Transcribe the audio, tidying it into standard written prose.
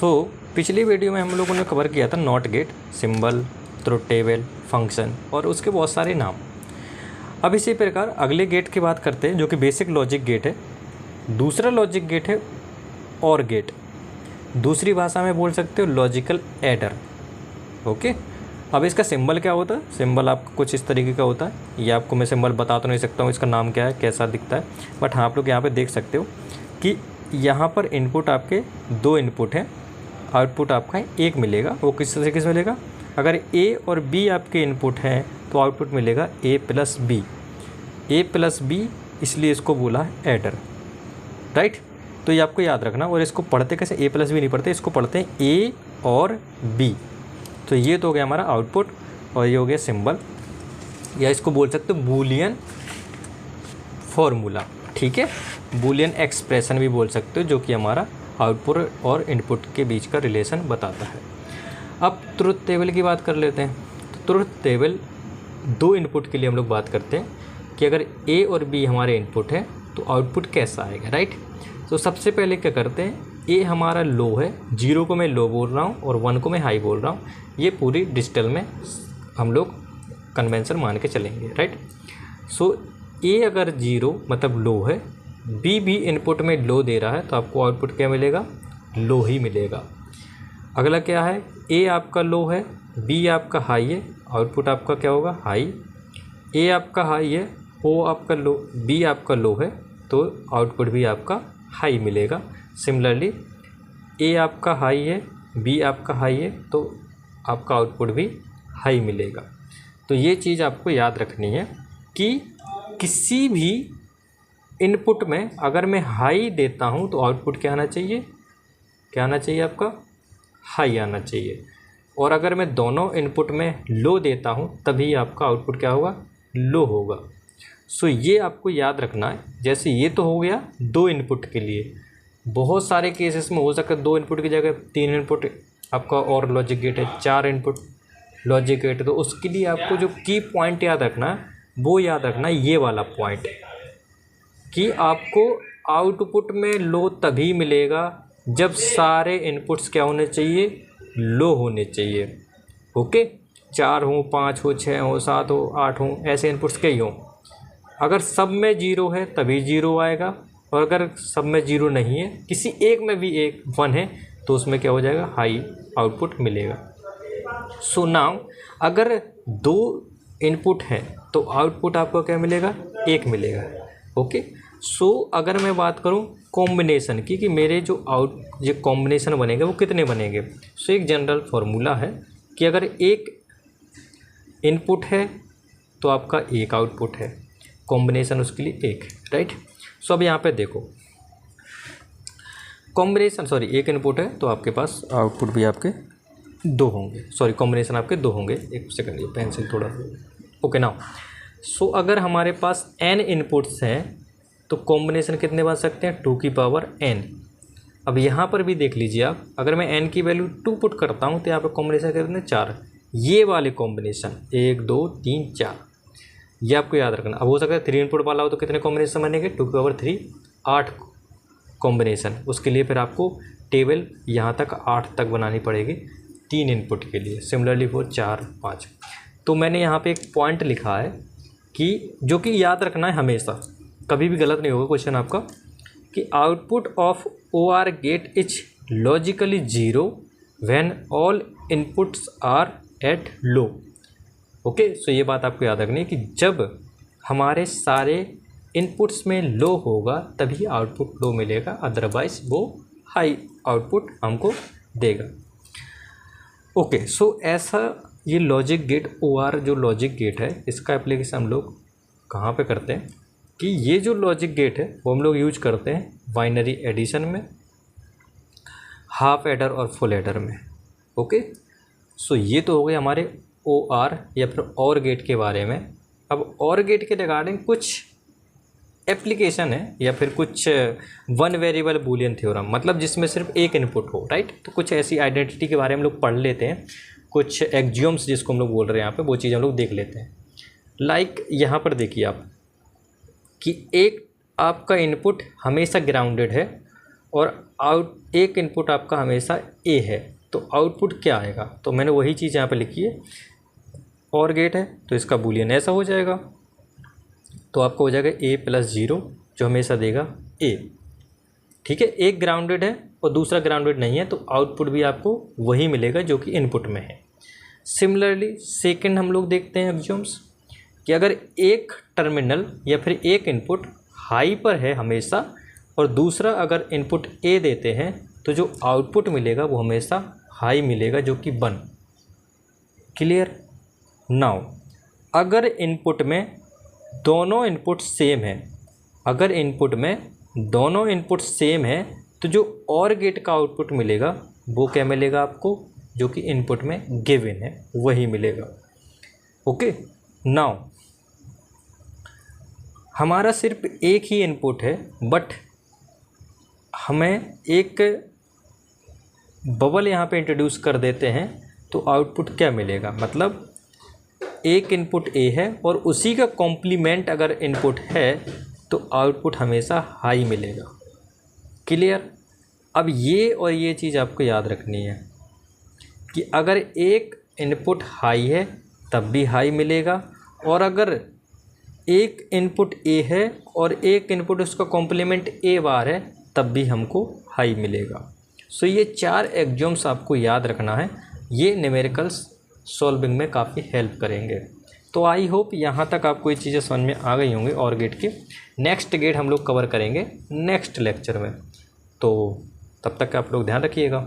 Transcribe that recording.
पिछली वीडियो में हम लोगों ने कवर किया था not gate, symbol, truth table, function और उसके बहुत सारे नाम। अब इसी प्रकार अगले गेट की बात करते हैं जो कि बेसिक लॉजिक गेट है। दूसरा लॉजिक गेट है और गेट, दूसरी भाषा में बोल सकते हो लॉजिकल एडर। ओके, अब इसका सिंबल क्या होता है? सिंबल आपका कुछ इस तरीके का होता है। ये आपको मैं सिंबल बता तो नहीं सकता हूँ इसका नाम क्या है, कैसा दिखता है, बट हाँ आप लोग यहाँ पे देख सकते हो कि यहाँ पर इनपुट आपके दो इनपुट हैं, आउटपुट आपका एक मिलेगा। वो किस तरह से किस मिलेगा? अगर ए और बी आपके इनपुट हैं तो आउटपुट मिलेगा ए प्लस बी। ए प्लस बी इसलिए इसको बोला है एडर, राइट। तो ये आपको याद रखना। और इसको पढ़ते कैसे? ए प्लस बी नहीं पढ़ते, इसको पढ़ते हैं ए और बी। तो ये तो हो गया हमारा आउटपुट और ये हो गया सिंबल, या इसको बोल सकते हो बूलियन फॉर्मूला, ठीक है। बूलियन एक्सप्रेशन भी बोल सकते हो, जो कि हमारा आउटपुट और इनपुट के बीच का रिलेशन बताता है। अब ट्रुथ टेबल की बात कर लेते हैं। तो ट्रुथ टेबल दो इनपुट के लिए हम लोग बात करते हैं कि अगर ए और बी हमारे इनपुट है तो आउटपुट कैसा आएगा, राइट। तो सबसे पहले क्या करते हैं, ए हमारा लो है, 0 को मैं लो बोल रहा हूँ और 1 को मैं हाई बोल रहा हूँ। ये पूरी डिजिटल में हम लोग कन्वेंशन मान के चलेंगे, राइट। सो ए अगर 0 मतलब लो है, बी भी इनपुट में लो दे रहा है, तो आपको आउटपुट क्या मिलेगा? लो ही मिलेगा। अगला क्या है, ए आपका लो है, बी आपका हाई है, आउटपुट आपका क्या होगा? हाई। ए आपका हाई है, ओ आपका लो, बी आपका लो है, तो आउटपुट भी आपका हाई मिलेगा। सिमिलरली ए आपका हाई है, बी आपका हाई है, तो आपका आउटपुट भी हाई मिलेगा। तो ये चीज़ आपको याद रखनी है कि किसी भी इनपुट में अगर मैं हाई देता हूँ तो आउटपुट क्या आना चाहिए? क्या आना चाहिए आपका? हाई आना चाहिए। और अगर मैं दोनों इनपुट में लो देता हूँ तभी आपका आउटपुट क्या होगा? लो होगा। सो ये आपको याद रखना है। जैसे ये तो हो गया दो इनपुट के लिए। बहुत सारे केसेस में हो सकता है 2 इनपुट की जगह 3 इनपुट आपका और लॉजिक गेट है, 4 इनपुट लॉजिक गेट है। तो उसके लिए आपको जो की पॉइंट याद रखना है वो याद रखना है ये वाला पॉइंट, कि आपको आउटपुट में लो तभी मिलेगा जब सारे इनपुट्स क्या होने चाहिए? लो होने चाहिए। ओके, 4 हो, 5 हो, 6 हो, 7 हो, 8 हो, ऐसे इनपुट्स कई हों। अगर सब में 0 है तभी 0 आएगा, और अगर सब में 0 नहीं है, किसी एक में भी 1 है, तो उसमें क्या हो जाएगा? हाई आउटपुट मिलेगा। सो नाउ अगर 2 इनपुट हैं तो आउटपुट आपको क्या मिलेगा? 1 मिलेगा। ओके, सो अगर मैं बात करूं कॉम्बिनेशन की कि मेरे जो कॉम्बिनेशन बनेंगे वो कितने बनेंगे। सो एक जनरल फार्मूला है कि अगर 1 इनपुट है तो आपका 1 आउटपुट है, कॉम्बिनेशन उसके लिए 1, राइट। सो अब यहाँ पे देखो कॉम्बिनेशन, 1 इनपुट है तो आपके पास आउटपुट भी आपके 2 होंगे, कॉम्बिनेशन आपके 2 होंगे। एक सेकंड, ये पेंसिल थोड़ा ओके नाउ। सो अगर हमारे पास n इनपुट्स हैं तो कॉम्बिनेशन कितने बन सकते हैं? 2 की पावर n। अब यहाँ पर भी देख लीजिए आप, अगर मैं n की वैल्यू 2 पुट करता हूँ तो यहाँ पर कॉम्बिनेशन कितने? 4। ये वाले कॉम्बिनेशन 1 2 3 4, ये आपको याद रखना। अब हो सकता है 3 इनपुट वाला हो तो कितने कॉम्बिनेशन बनेंगे? 2 की पावर 3, 8 कॉम्बिनेशन। उसके लिए फिर आपको टेबल यहाँ तक 8 तक बनानी पड़ेगी 3 इनपुट के लिए। सिमिलरली वो 4 5। तो मैंने यहाँ पे एक पॉइंट लिखा है कि जो कि याद रखना है हमेशा, कभी भी गलत नहीं होगा क्वेश्चन आपका, कि output of OR gate is logically 0 when all inputs are at low. Okay, so ये बात आपको याद रखनी है कि जब हमारे सारे इनपुट्स में लो होगा तभी आउटपुट लो मिलेगा, अदरवाइज वो हाई आउटपुट हमको देगा। ओके, सो ऐसा ये लॉजिक गेट OR जो लॉजिक गेट है इसका एप्लीकेशन हम लोग कहाँ पे करते हैं कि ये जो लॉजिक गेट है वो हम लोग यूज करते हैं बाइनरी एडिशन में, हाफ एडर और फुल एडर में। ओके, सो ये तो हो गए हमारे OR या फिर OR गेट के बारे में। अब OR गेट के रिगार्डिंग कुछ एप्लीकेशन है या फिर कुछ वन वेरिएबल बूलियन थ्योरम, मतलब जिसमें सिर्फ एक इनपुट हो, राइट। तो कुछ ऐसी आइडेंटिटी के बारे में हम लोग पढ़ लेते हैं, कुछ एक्जियोम्स जिसको हम लोग बोल रहे हैं यहाँ पे, वो चीज़ हम लोग देख लेते हैं। लाइक यहाँ पर देखिए आप कि एक आपका इनपुट हमेशा ग्राउंडेड है और एक इनपुट आपका हमेशा ए है तो आउटपुट क्या आएगा, तो मैंने वही चीज़ यहाँ पे लिखी है, और गेट है तो इसका बूलियन ऐसा हो जाएगा, तो आपको हो जाएगा a+0 जो हमेशा देगा a। ठीक है, एक ग्राउंडेड है और दूसरा ग्राउंडेड नहीं है तो आउटपुट भी आपको वही मिलेगा जो कि इनपुट में है। सिमिलरली सेकंड हम लोग देखते हैं एक्सियोम्स कि अगर एक टर्मिनल या फिर एक इनपुट हाई पर है हमेशा और दूसरा अगर इनपुट ए देते हैं तो जो आउटपुट मिलेगा वो हमेशा हाई मिलेगा जो कि 1। क्लियर। नाउ अगर इनपुट में दोनों इनपुट सेम है, अगर इनपुट में दोनों इनपुट सेम है तो जो और गेट का आउटपुट मिलेगा वो क्या मिलेगा आपको, जो कि इनपुट में गिवन है वही मिलेगा। ओके। नाउ हमारा सिर्फ एक ही इनपुट है बट हमें एक बबल यहाँ पे इंट्रोड्यूस कर देते हैं तो आउटपुट क्या मिलेगा, मतलब एक इनपुट ए है और उसी का कॉम्प्लीमेंट अगर इनपुट है तो आउटपुट हमेशा हाई मिलेगा। क्लियर। अब ये और ये चीज़ आपको याद रखनी है कि अगर एक इनपुट हाई है तब भी हाई मिलेगा, और अगर एक इनपुट ए है और एक इनपुट उसका कॉम्प्लीमेंट ए बार है तब भी हमको हाई मिलेगा। सो ये 4 एक्सियोम्स आपको याद रखना है, ये न्यूमेरिकल्स सॉल्विंग में काफ़ी हेल्प करेंगे। तो आई होप यहाँ तक आपको ये चीज़ें समझ में आ गई होंगी। और गेट के नेक्स्ट गेट हम लोग कवर करेंगे नेक्स्ट लेक्चर में, तो तब तक आप लोग ध्यान रखिएगा।